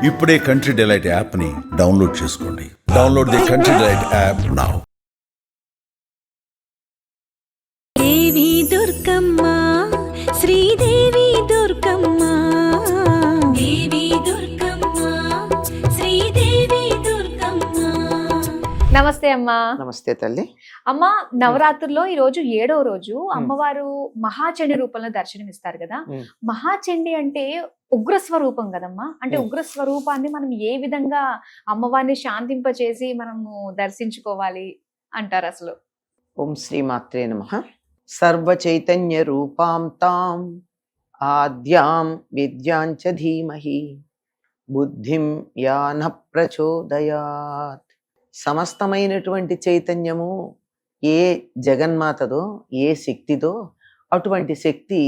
ఇప్పుడే Country Delight యాప్ని download చేసుకోండి. Download the Country Delight app now. Devi Durgamma, Sridevi Durgamma, Devi Durgamma, Sridevi Durgamma. నమస్తే అమ్మా. నమస్తే తల్లి. అమ్మ, నవరాత్రుల్లో ఈ రోజు 7వ రోజు అమ్మవారు మహాచండి రూపంలో దర్శనమిస్తారు కదా. మహాచండి అంటే ఉగ్ర స్వరూపం కదమ్మా. అంటే ఉగ్ర స్వరూపాన్ని మనం ఏ విధంగా అమ్మవారిని శాంతింపచేసి మనము దర్శించుకోవాలి అంటారు అసలు? ఓం శ్రీ మాత్రే నమః. సర్వ చైతన్య రూపాం తాం ఆద్యాం విద్యాంచ ధీమహి బుద్ధిం యాన ప్రచోదయాత్. సమస్తమైనటువంటి చైతన్యము ఏ జగన్మాతదో, ఏ శక్తిదో, అటువంటి శక్తి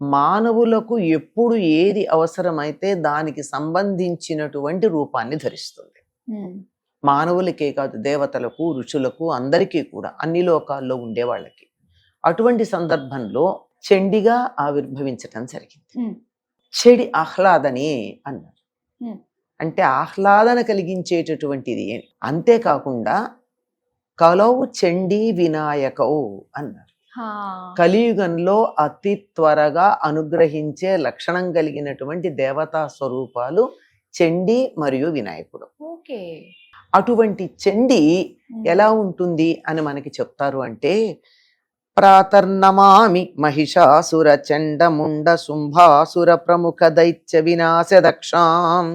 మానవులకు ఎప్పుడు ఏది అవసరమైతే దానికి సంబంధించినటువంటి రూపాన్ని ధరిస్తుంది. మానవులకే కాదు, దేవతలకు, ఋషులకు, అందరికీ కూడా, అన్ని లోకాల్లో ఉండే వాళ్ళకి. అటువంటి సందర్భంలో చండిగా ఆవిర్భవించటం జరిగింది. చెడి ఆహ్లాదని అన్నారు. అంటే ఆహ్లాదన కలిగించేటటువంటిది. అంతేకాకుండా కలౌ చండీ వినాయకౌ అన్నారు. కలియుగంలో అతి త్వరగా అనుగ్రహించే లక్షణం కలిగినటువంటి దేవతా స్వరూపాలు చండీ మరియు వినాయకుడు. అటువంటి చండీ ఎలా ఉంటుంది అని మనకి చెప్తారు అంటే, ప్రాతర్నమామి మహిషాసుర చండముండ శుంభాసుర ప్రముఖ దైత్య వినాశ దక్షాం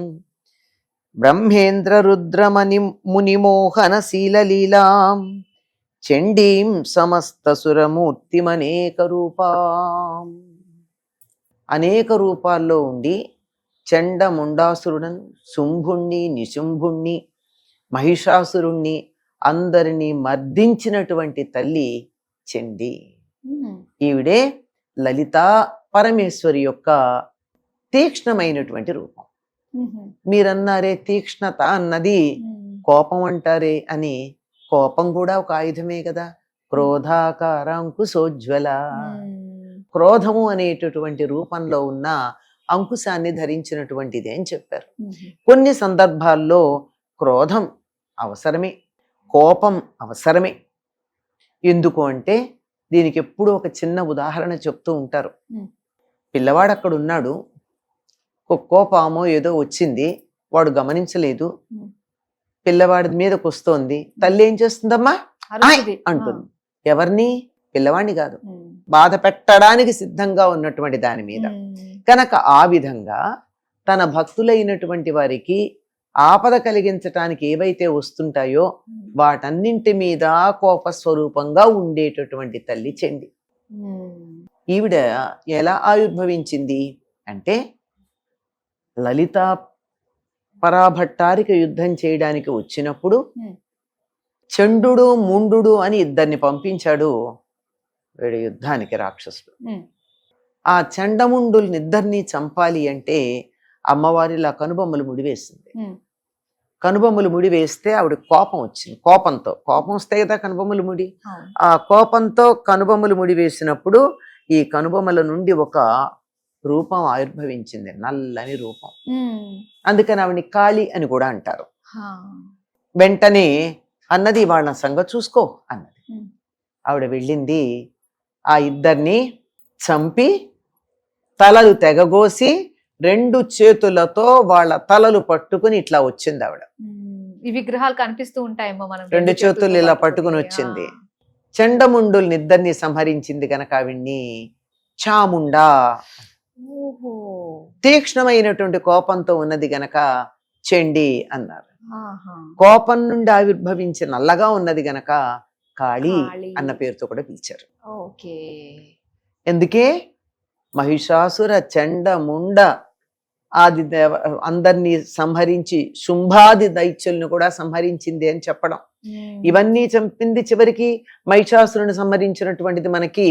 బ్రహ్మేంద్ర రుద్రమణి మునిమోహన శీలలీలాం చండీం సమస్త సురమూర్తిమనేక రూపాం. అనేక రూపాల్లో ఉండి చండముండాసురుడన్, శుంభుణ్ణి, నిశుంభుణ్ణి, మహిషాసురుణ్ణి అందరినీ మర్దించినటువంటి తల్లి చండి. ఈవిడే లలితా పరమేశ్వరి యొక్క తీక్ష్ణమైనటువంటి రూపం. మీరన్నారే తీక్ష్ణత అన్నది కోపం అంటారే అని, కోపం కూడా ఒక ఆయుధమే కదా. క్రోధాకారాంకుశోజ్వల. క్రోధము అనేటటువంటి రూపంలో ఉన్న అంకుశాన్ని ధరించినటువంటిది అని చెప్పారు. కొన్ని సందర్భాల్లో క్రోధం అవసరమే, కోపం అవసరమే. ఎందుకు అంటే దీనికి ఎప్పుడూ ఒక చిన్న ఉదాహరణ చెప్తూ ఉంటారు. పిల్లవాడు అక్కడ ఉన్నాడు, కుక్కో పామో ఏదో వచ్చింది, వాడు గమనించలేదు, పిల్లవాడి మీదకి వస్తోంది. తల్లి ఏం చేస్తుందమ్మా అంటుంది. ఎవరిని? పిల్లవాడిని కాదు, బాధ పెట్టడానికి సిద్ధంగా ఉన్నటువంటి దాని మీద. కనుక ఆ విధంగా తన భక్తులైనటువంటి వారికి ఆపద కలిగించటానికి ఏవైతే వస్తుంటాయో వాటన్నింటి మీద కోపస్వరూపంగా ఉండేటటువంటి తల్లి చండి. ఈవిడ ఎలా ఆవిర్భవించింది అంటే, లలితా పరాభట్టారిక యుద్ధం చేయడానికి వచ్చినప్పుడు చండు ముండు అని ఇద్దరిని పంపించాడు వీడు యుద్ధానికి, రాక్షసుడు. ఆ చండముండుల్నిద్దరినీ చంపాలి అంటే అమ్మవారిలా కనుబొమ్మలు ముడివేసింది. కనుబొమ్మలు ముడి వేస్తే ఆవిడ కోపం వచ్చింది. కోపం వస్తే కదా కనుబొమ్మలు ముడి. ఆ కోపంతో కనుబొమ్మలు ముడి వేసినప్పుడు ఈ కనుబొమ్మల నుండి ఒక రూపం ఆవిర్భవించింది, నల్లని రూపం. అందుకని ఆవిడని కాళి అని కూడా అంటారు. వెంటనే అన్నది, వాళ్ళ సంగతి చూసుకో అన్నది. ఆవిడ వెళ్ళింది, ఆ ఇద్దరిని చంపి తలలు తెగగోసి 2 చేతులతో వాళ్ళ తలలు పట్టుకుని ఇట్లా వచ్చింది ఆవిడ. ఈ విగ్రహాలు కనిపిస్తూ ఉంటాయేమో, మనం 2 చేతులు ఇలా పట్టుకుని వచ్చింది. చండముండుల్నిద్దరిని సంహరించింది కనుక ఆవిడ్ని చాముండా. తీక్ష్ణమైనటువంటి కోపంతో ఉన్నది గనక చండి అన్నారు. కోపం నుండి ఆవిర్భవించి నల్లగా ఉన్నది గనక కాళీ అన్న పేరుతో కూడా పిలిచారు. ఎందుకే? మహిషాసుర చండముండ ఆది అందరినీ సంహరించి శుంభాది దైత్యుల్ని కూడా సంహరించింది అని చెప్పడం. ఇవన్నీ చంపింది చివరికి మహిషాసురుని సంహరించినటువంటిది మనకి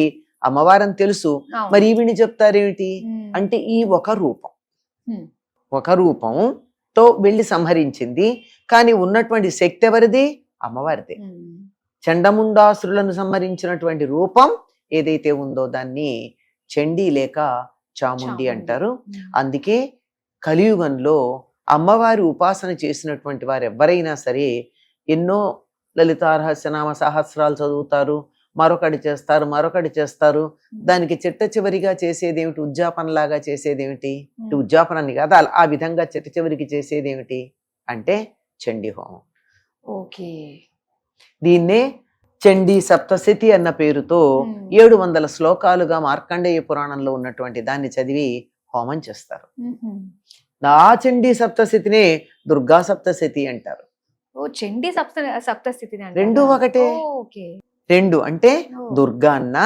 అమ్మవారని తెలుసు. మరి ఈవిని చెప్తారేమిటి అంటే, ఈ ఒక రూపంతో వెళ్ళి సంహరించింది. కానీ ఉన్నటువంటి శక్తి ఎవరిది? అమ్మవారిది. చండముండాసురులను సంహరించినటువంటి రూపం ఏదైతే ఉందో దాన్ని చండీ లేక చాముండి అంటారు. అందుకే కలియుగంలో అమ్మవారి ఉపాసన చేసినటువంటి వారు ఎవరైనా సరే ఎన్నో లలితా రహస్యనామ సహస్రాలు చదువుతారు, మరొకటి చేస్తారు. దానికి చిట్ట చివరిగా చేసేదేమిటి? ఉద్యాపనలాగా చేసేదేమిటి? ఉద్యాపనాన్ని కాదు, ఆ విధంగా చిట్ట చివరికి చేసేదేమిటి అంటే చండీ హోమం. ఓకే. దీన్నే చండీ సప్తశతి అన్న పేరుతో 700 శ్లోకాలుగా మార్కండేయ పురాణంలో ఉన్నటువంటి దాన్ని చదివి హోమం చేస్తారు. ఆ చండీ సప్తశతినే దుర్గా సప్తశతి అంటారు. ఓ చండీ సప్తస్థితి రెండు ఒకటే. రెండు అంటే దుర్గా అన్న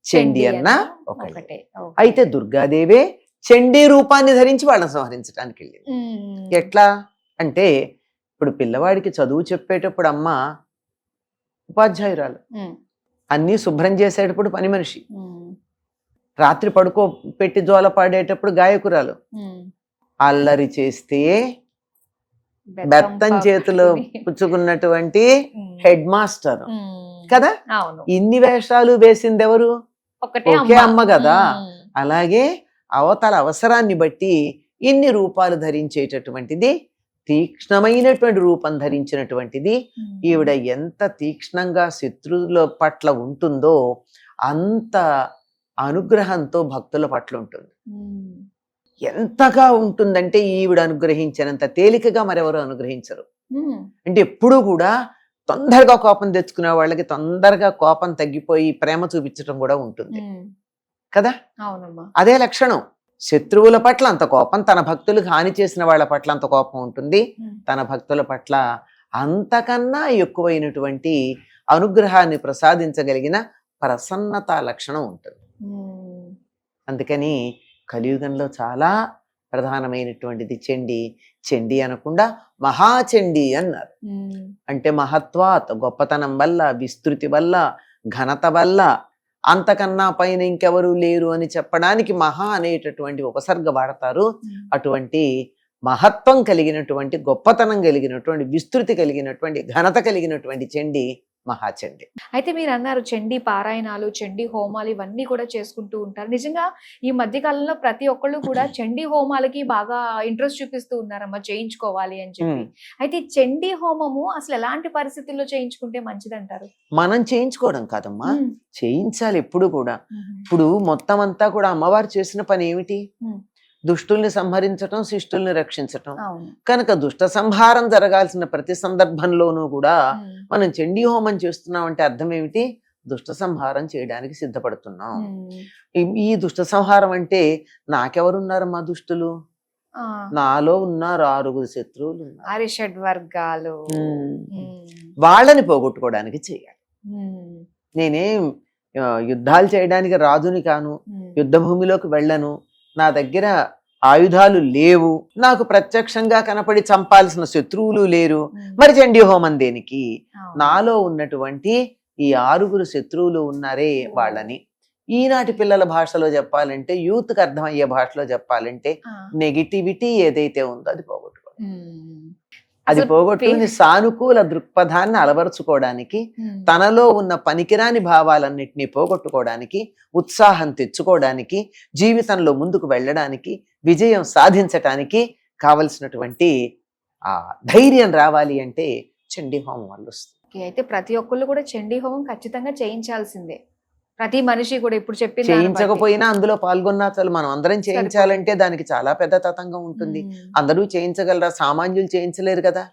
చండీ అన్న ఒకటే. అయితే దుర్గాదేవే చండీ రూపాన్ని ధరించి వాళ్ళని సంహరించడానికి వెళ్ళింది. ఎట్లా అంటే ఇప్పుడు పిల్లవాడికి చదువు చెప్పేటప్పుడు అమ్మ ఉపాధ్యాయురాలు, అన్నీ శుభ్రం చేసేటప్పుడు పని మనిషి, రాత్రి పడుకో పెట్టి జోల పాడేటప్పుడు గాయకురాలు, అల్లరి చేస్తే బెత్తం చేతిలో పుచ్చుకున్నటువంటి హెడ్ మాస్టర్ కదా. ఇన్ని వేషాలు వేసింది ఎవరు? ఒకే అమ్మ కదా. అలాగే అవతల అవసరాన్ని బట్టి ఇన్ని రూపాలు ధరించేటటువంటిది, తీక్ష్ణమైనటువంటి రూపం ధరించినటువంటిది. ఈవిడ ఎంత తీక్ష్ణంగా శత్రువుల పట్ల ఉంటుందో అంత అనుగ్రహంతో భక్తుల పట్ల ఉంటుంది. ఎంతగా ఉంటుందంటే ఈవిడ అనుగ్రహించినంత తేలికగా మరెవరు అనుగ్రహించరు. అంటే ఎప్పుడూ కూడా తొందరగా కోపం తెచ్చుకునే వాళ్ళకి తొందరగా కోపం తగ్గిపోయి ప్రేమ చూపించడం కూడా ఉంటుంది కదా. అదే లక్షణం. శత్రువుల పట్ల అంత కోపం, తన భక్తులకు హాని చేసిన వాళ్ళ పట్ల అంత కోపం ఉంటుంది, తన భక్తుల పట్ల అంతకన్నా ఎక్కువైనటువంటి అనుగ్రహాన్ని ప్రసాదించగలిగిన ప్రసన్నత లక్షణం ఉంటుంది. అందుకని కలియుగంలో చాలా ప్రధానమైనటువంటిది చండీ. చండీ అనకుండా మహాచండీ అన్నారు. అంటే మహత్వాత్, గొప్పతనం వల్ల, విస్తృతి వల్ల, ఘనత వల్ల, అంతకన్నా పైన ఇంకెవరూ లేరు అని చెప్పడానికి మహా అనేటటువంటి ఉపసర్గ వాడతారు. అటువంటి మహత్వం కలిగినటువంటి, గొప్పతనం కలిగినటువంటి, విస్తృతి కలిగినటువంటి, ఘనత కలిగినటువంటి చండీ మహాచండీ. అయితే మీరు అన్నారు చండీ పారాయణాలు, చండీ హోమాలు ఇవన్నీ కూడా చేసుకుంటూ ఉంటారు. నిజంగా ఈ మధ్య కాలంలో ప్రతి ఒక్కళ్ళు కూడా చండీ హోమాలకి బాగా ఇంట్రెస్ట్ చూపిస్తూ ఉన్నారమ్మా, చేయించుకోవాలి అని చెప్పి. అయితే చండీ హోమము అసలు ఎలాంటి పరిస్థితుల్లో చేయించుకుంటే మంచిదంటారు? మనం చేయించుకోవడం కాదమ్మా, చేయించాలి ఎప్పుడు కూడా. ఇప్పుడు మొత్తం అంతా కూడా అమ్మవారు చేసిన పని ఏమిటి? దుష్టుల్ని సంహరించటం, శిష్టుల్ని రక్షించటం. కనుక దుష్ట సంహారం జరగాల్సిన ప్రతి సందర్భంలోనూ కూడా మనం చండీ హోమం చేస్తున్నాం అంటే అర్థం ఏమిటి? దుష్ట సంహారం చేయడానికి సిద్ధపడుతున్నాం. ఈ దుష్ట సంహారం అంటే నాకెవరున్నారమ్మా దుష్టులు? నాలో ఉన్నారు 6 శత్రువులు ఉన్నారు, షడ్వర్గాలు. వాళ్ళని పోగొట్టుకోవడానికి చేయాలి. నేనేం యుద్ధాలు చేయడానికి రాజుని కాను, యుద్ధ భూమిలోకి వెళ్ళను, నా దగ్గర ఆయుధాలు లేవు, నాకు ప్రత్యక్షంగా కనపడి చంపాల్సిన శత్రువులు లేరు, మరి చండీ హోమం దేనికి? నాలో ఉన్నటువంటి ఈ 6 శత్రువులు ఉన్నారే వాళ్ళని, ఈనాటి పిల్లల భాషలో చెప్పాలంటే, యూత్కి అర్థమయ్యే భాషలో చెప్పాలంటే, నెగిటివిటీ ఏదైతే ఉందో అది పోగొట్టుకోవాలి. అది పోగొట్టుకుని సానుకూల దృక్పథాన్ని అలవరుచుకోవడానికి, తనలో ఉన్న పనికిరాని భావాలన్నింటినీ పోగొట్టుకోవడానికి, ఉత్సాహం తెచ్చుకోవడానికి, జీవితంలో ముందుకు వెళ్ళడానికి, విజయం సాధించటానికి కావలసినటువంటి ఆ ధైర్యం రావాలి అంటే చండీ హోమం వల్ల వస్తుంది. అయితే ప్రతి ఒక్కళ్ళు కూడా చండీ హోమం ఖచ్చితంగా చేయించాల్సిందే. ప్రతి మనిషి కూడా ఇప్పుడు చెప్పి చేయించకపోయినా అందులో పాల్గొన్నా చాలు. మనం అందరం చేయించాలంటే దానికి చాలా పెద్ద తతంగం ఉంటుంది. అందరూ చేయించగలరా? సామాన్యులు చేయించలేరు కదా.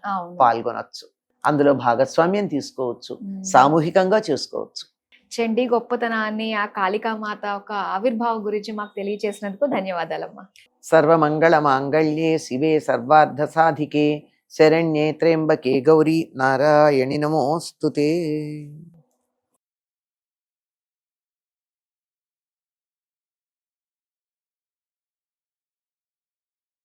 పాల్గొనొచ్చు, అందులో భాగస్వామ్యం తీసుకోవచ్చు, సామూహికంగా చేసుకోవచ్చు. చండీ గొప్పతనాన్ని, ఆ కాళికామాత ఒక ఆవిర్భావం గురించి మాకు తెలియజేసినందుకు ధన్యవాదాలమ్మా. సర్వమంగళ మాంగళ్యే శివే సర్వార్థ సాధికే శరణ్యే త్ర్యంబకే గౌరీ నారాయణి నమోస్తుతే.